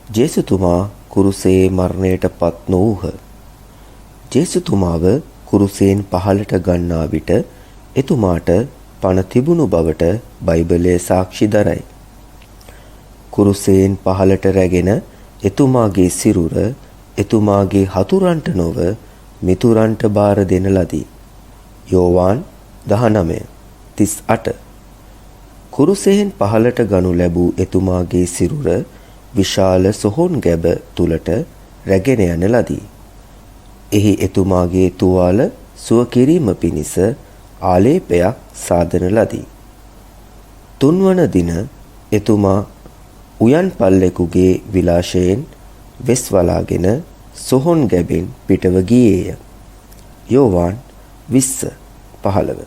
ජේසුතුමා කුරුසේ මරණයට පත් නොවූහ. ජේසුතුමාව කුරුසයෙන් පහළට ගන්නා විට එතුමාට පණ තිබුණු බවට බයිබලය සාක්ෂි දරයි. කුරුසයෙන් පහළට රැගෙන එතුමාගේ සිරුර එතුමාගේ හතුරන්ට නොව මිතුරන්ට බාර දෙන ලදී. යෝවාන් 19:38. කුරුසයෙන් පහළට ගනු ලැබූ එතුමාගේ සිරුර විශාල සොහොන් ගැබ තුලට රැගෙන යන ලදී. එහි එතුමාගේ තුවාල සුව කිරීම පිණිස ආලේපයක් සාදන ලදී. තුන්වන දින එතුමා උයන් පල්ලෙකුගේ විලාශයෙන් වෙස් වලාගෙන සොහොන් ගැබෙන් පිටව ගියේය. යෝවාන් 20:15.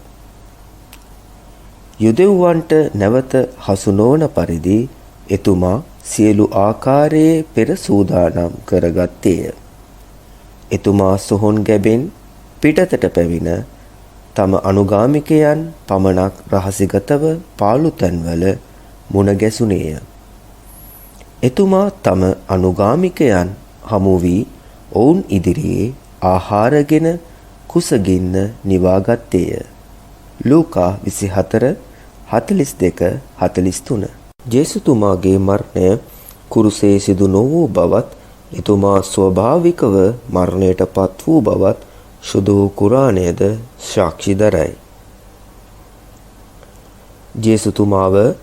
යුදෙව්වන්ට නැවත හසු නොවන පරිදි එතුමා සියලු ආකාරයේ පෙර සූදානම් කරගත්තේය. එතුමා සොහොන් ගැබෙන් පිටතට පැමිණ තම අනුගාමිකයන් පමණක් රහසිගතව පාළු තැන්වල මුණ ගැසුණේය. එතුමා තම අනුගාමිකයන් හමු වී ඔවුන් ඉදිරියේ ආහාරගෙන කුසගින්න නිවාගත්තේය. ලූකා 24:42-43. ජේසුතුමාගේ මරණය කුරුසේ සිදු නොවූ බවත් එතුමා ස්වභාවිකව මරණයට පත් වූ බවත් සුදු කුරාණයද සාක්ෂි දරයි. ජේසුතුමාව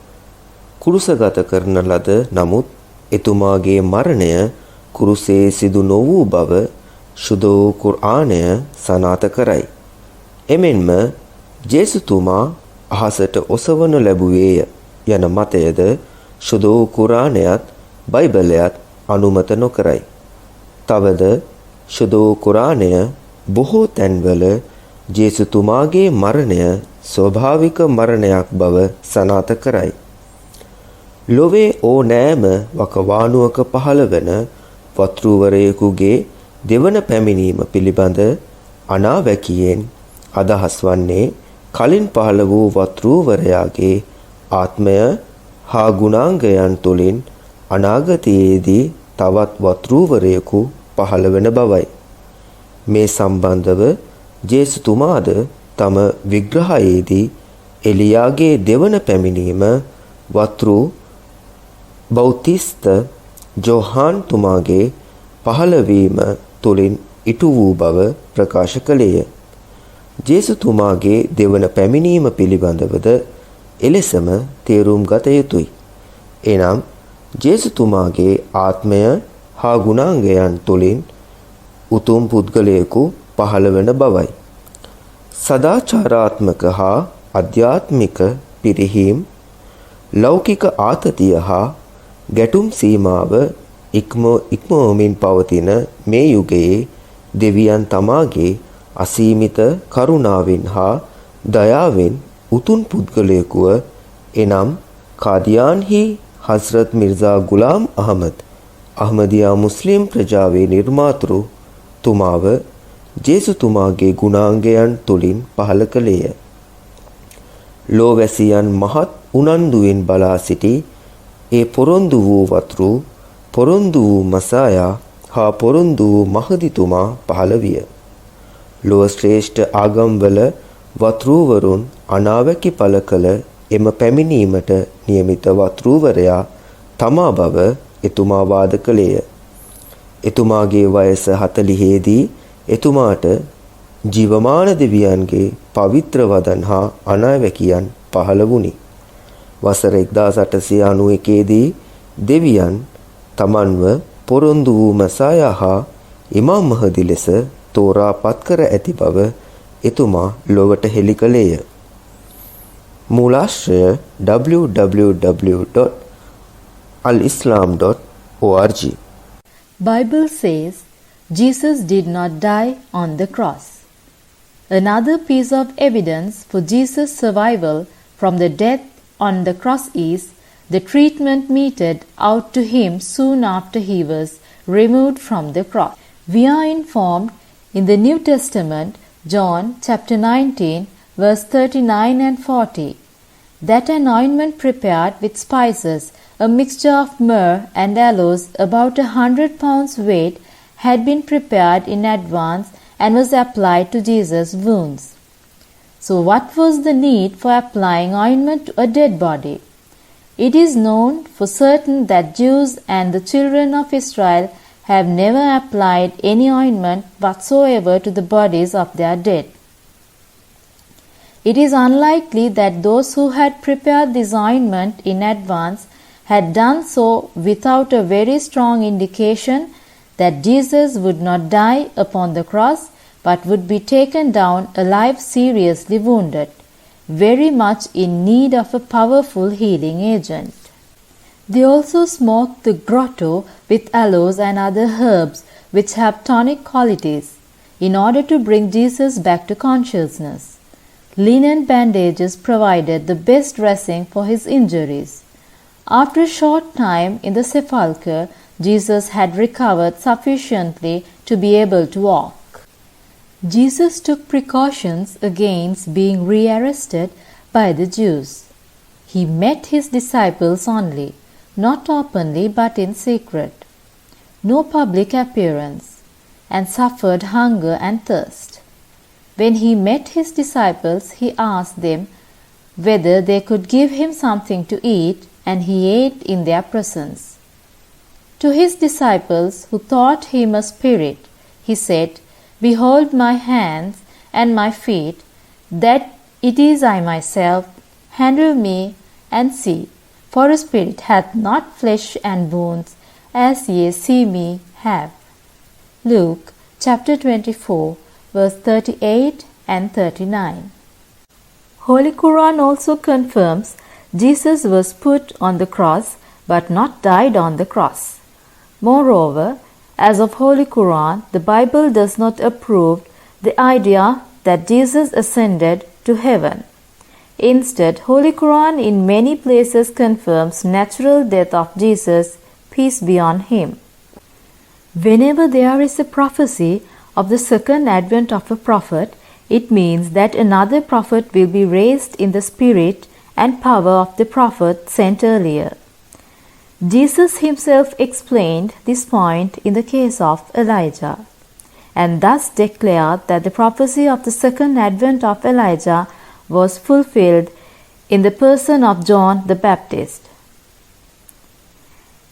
කුරුසගත කරන ලද නමුත් එතුමාගේ මරණය කුරුසේ සිදු නොවූ බව සුදු කුරාණය සනාථ කරයි. එමෙන්ම ජේසුතුමා අහසට ඔසවනු ලැබුවේය යන මතයද සුදු කුරාණයත් බයිබලයත් අනුමත නොකරයි. තවද සුදු කුරාණය බොහෝ තැන්වල ජේසුතුමාගේ මරණය ස්වභාවික මරණයක් බව සනාථ කරයි. ලොවේ ඕනෑම වකවානුවක පහළ වන වත්රුවරයෙකුගේ දෙවන පැමිණීම පිළිබඳ අනාවැකියෙන් අදහස් වන්නේ කලින් පහළ වූ වත්රුවරයාගේ ආත්මය හා ගුණාංගයන් තුළින් අනාගතයේදී තවත් වත්රුවරයෙකු පහළ වන බවයි. මේ සම්බන්ධව ජේසුතුමාද තම විග්‍රහයේදී එලියාගේ දෙවන පැමිණීම වත්රු බෞතිස්ත ජෝහාන් තුමාගේ පහළවීම තුළින් ඉටු වූ බව ප්‍රකාශ කළේය. ජේසුතුමාගේ දෙවන පැමිණීම පිළිබඳවද එලෙසම තේරුම් ගත යුතුයි. එනම් ජේසුතුමාගේ ආත්මය හා ගුණාංගයන් තුළින් උතුම් පුද්ගලයෙකු පහළ වන බවයි. සදාචාරාත්මක හා අධ්‍යාත්මික පිරිහීම්, ලෞකික ආතතිය හා ගැටුම් සීමාව ඉක්මවමින් පවතින මේ යුගයේ දෙවියන් තමාගේ අසීමිත කරුණාවෙන් හා දයාවෙන් උතුම් පුද්ගලයෙකුව එනම් කාදියාන්හි හස්රත් මිර්සා ගුලාම් අහමද් අහමදියා මුස්ලිම් ප්‍රජාවේ නිර්මාතෘ තුමාව ජේසුතුමාගේ ගුණාංගයන් තුළින් පහළ කළේය. ලෝවැසියන් මහත් උනන්දුවෙන් බලා සිටි ඒ පොරොන්දු වූ වත්රු, පොරොන්දු වූ මසායා හා පොරොන්දු වූ මහදිතුමා පහළ විය. ලොව ශ්‍රේෂ්ඨ ආගම්වල වත්රුවරුන් අනාවැකි පළ කළ එම පැමිණීමට නියමිත වත්රුවරයා තමා බව එතුමා වාද කළේය. එතුමාගේ වයස 40දී එතුමාට ජීවමාන දෙවියන්ගේ පවිත්‍ර වදන් හා අනාවැකියන් පහළ වුණි. වසර 1891දී දෙවියන් තමන්ව පොරොන්දු වූ මසායා හා ඉමාම් මහදි ලෙස තෝරා පත් කර ඇති බව එතුමා ලොවට හෙළි කළේය. මූලාශ්‍රය www.alislam.org. Bible says Jesus did not die on the cross. Another piece of evidence for Jesus' survival from the death on the cross is the treatment meted out to him soon after he was removed from the cross. We are informed in the New Testament, John chapter 19, verse 39 and 40, that an ointment prepared with spices a mixture of myrrh and aloes about 100 pounds weight had been prepared in advance and was applied to Jesus' wounds. So what was the need for applying ointment to a dead body? It is known for certain that Jews and the children of Israel have never applied any ointment whatsoever to the bodies of their dead. It is unlikely that those who had prepared this ointment in advance had done so without a very strong indication that Jesus would not die upon the cross but would be taken down alive seriously wounded, very much in need of a powerful healing agent. They also smoked the grotto with aloes and other herbs which have tonic qualities, in order to bring Jesus back to consciousness. Linen bandages provided the best dressing for his injuries. After a short time in the sepulchre, Jesus had recovered sufficiently to be able to walk. Jesus took precautions against being rearrested by the Jews. He met his disciples only, not openly but in secret. No public appearance, and suffered hunger and thirst. When he met his disciples, he asked them whether they could give him something to eat, and he ate in their presence. To his disciples, who thought him a spirit, he said, "Behold my hands and my feet, that it is I myself. Handle me and see, for a spirit hath not flesh and bones, as ye see me have." Luke chapter 24, verse 38 and 39. Holy Quran also confirms Jesus was put on the cross but not died on the cross. Moreover, as of Holy Quran, the Bible does not approve the idea that Jesus ascended to heaven. Instead, Holy Quran in many places confirms natural death of Jesus, peace be on him. Whenever there is a prophecy of the second advent of a prophet, it means that another prophet will be raised in the spirit and power of the prophet sent earlier. Jesus himself explained this point in the case of Elijah, and thus declared that the prophecy of the second advent of Elijah was fulfilled in the person of John the Baptist.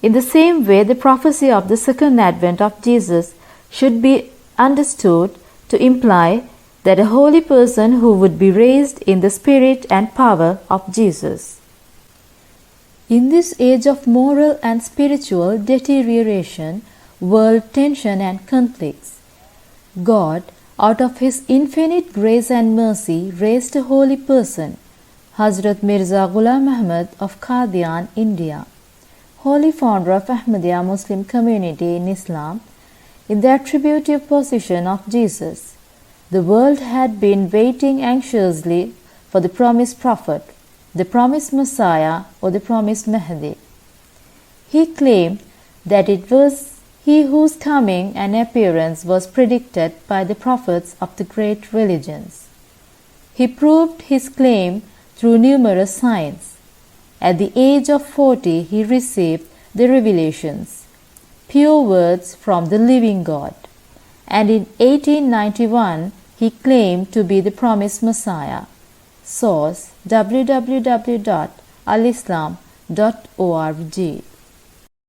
In the same way, the prophecy of the second advent of Jesus should be understood to imply that a holy person who would be raised in the spirit and power of Jesus. In this age of moral and spiritual deterioration, world tension and conflicts, God, out of His infinite grace and mercy, raised a holy person, Hazrat Mirza Ghulam Ahmad of Qadian, India, holy founder of Ahmadiyya Muslim community in Islam, in the attributive position of Jesus. The world had been waiting anxiously for the promised prophet, the promised Messiah, or the promised Mahdi. He claimed that it was he whose coming and appearance was predicted by the prophets of the great religions. He proved his claim through numerous signs. At the age of 40, he received the revelations, pure words from the living God, and in 1891 he claimed to be the promised Messiah. Source: www.alislam.org.